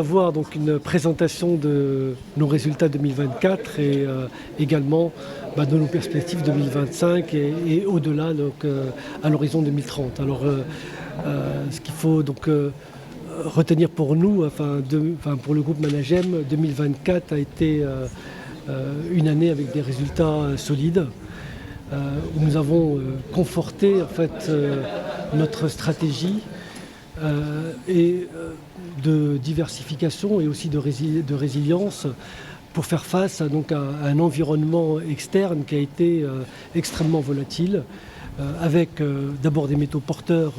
avoir donc une présentation de nos résultats 2024 et également de nos perspectives 2025 et au-delà, donc à l'horizon 2030. Alors ce qu'il faut donc retenir pour nous, pour le groupe Managem, 2024 a été une année avec des résultats solides, où nous avons conforté en fait notre stratégie et de diversification et aussi de résilience pour faire face donc, à un environnement externe qui a été extrêmement volatile, avec d'abord des métaux porteurs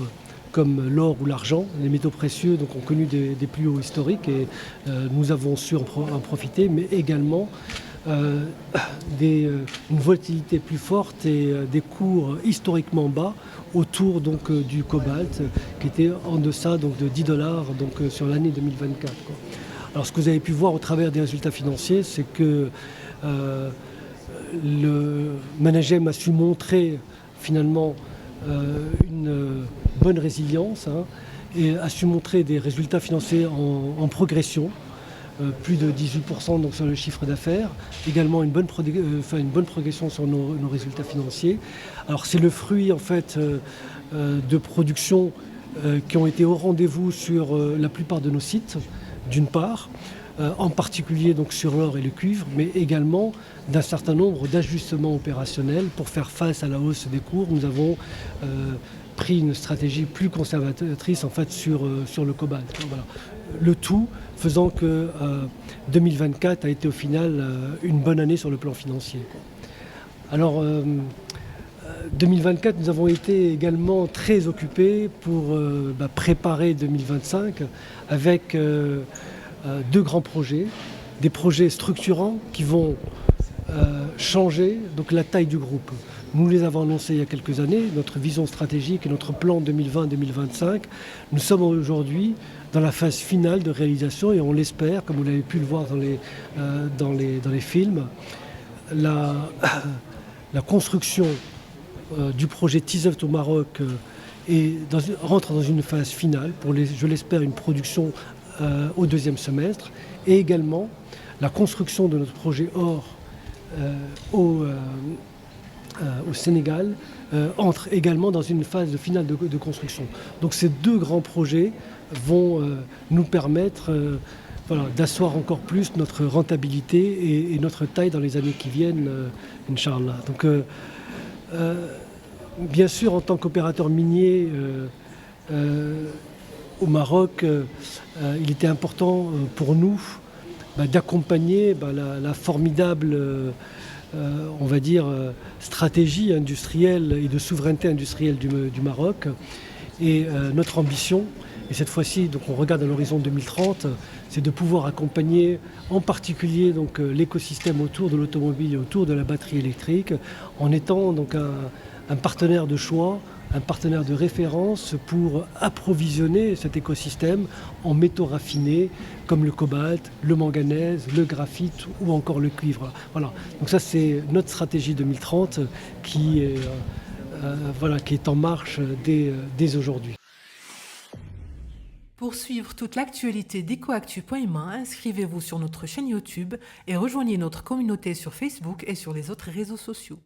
comme l'or ou l'argent. Les métaux précieux donc, ont connu des plus hauts historiques et nous avons su en profiter, mais également une volatilité plus forte et des cours historiquement bas autour donc, du cobalt qui était en deçà donc, de $10 donc, sur l'année 2024. Quoi. Alors ce que vous avez pu voir au travers des résultats financiers, c'est que le Managem a su montrer finalement une bonne résilience et a su montrer des résultats financiers en progression. Plus de 18% donc sur le chiffre d'affaires, également une bonne progression sur nos résultats financiers. Alors c'est le fruit en fait de production qui ont été au rendez-vous sur la plupart de nos sites, d'une part, en particulier donc sur l'or et le cuivre, mais également d'un certain nombre d'ajustements opérationnels pour faire face à la hausse des cours. Nous avons pris une stratégie plus conservatrice en fait sur le cobalt. Voilà. Le tout faisant que 2024 a été au final une bonne année sur le plan financier. Alors 2024, nous avons été également très occupés pour préparer 2025 avec deux grands projets, des projets structurants qui vont changer donc, la taille du groupe. Nous les avons annoncés il y a quelques années, notre vision stratégique et notre plan 2020-2025. Nous sommes aujourd'hui dans la phase finale de réalisation et on l'espère, comme vous l'avez pu le voir dans les films, la construction du projet TISEFT au Maroc rentre dans une phase finale pour, je l'espère, une production au deuxième semestre et également la construction de notre projet OR au Sénégal entre également dans une phase finale de construction. Donc ces deux grands projets vont nous permettre d'asseoir encore plus notre rentabilité et notre taille dans les années qui viennent, Inch'Allah. Donc bien sûr, en tant qu'opérateur minier au Maroc, il était important pour nous d'accompagner la formidable on va dire, stratégie industrielle et de souveraineté industrielle du Maroc. Et notre ambition, et cette fois-ci, donc on regarde à l'horizon 2030, c'est de pouvoir accompagner en particulier donc, l'écosystème autour de l'automobile et autour de la batterie électrique, en étant donc un partenaire de choix, un partenaire de référence pour approvisionner cet écosystème en métaux raffinés comme le cobalt, le manganèse, le graphite ou encore le cuivre. Voilà. Donc ça c'est notre stratégie 2030 qui est en marche dès aujourd'hui. Pour suivre toute l'actualité d'EcoActu.ma, inscrivez-vous sur notre chaîne YouTube et rejoignez notre communauté sur Facebook et sur les autres réseaux sociaux.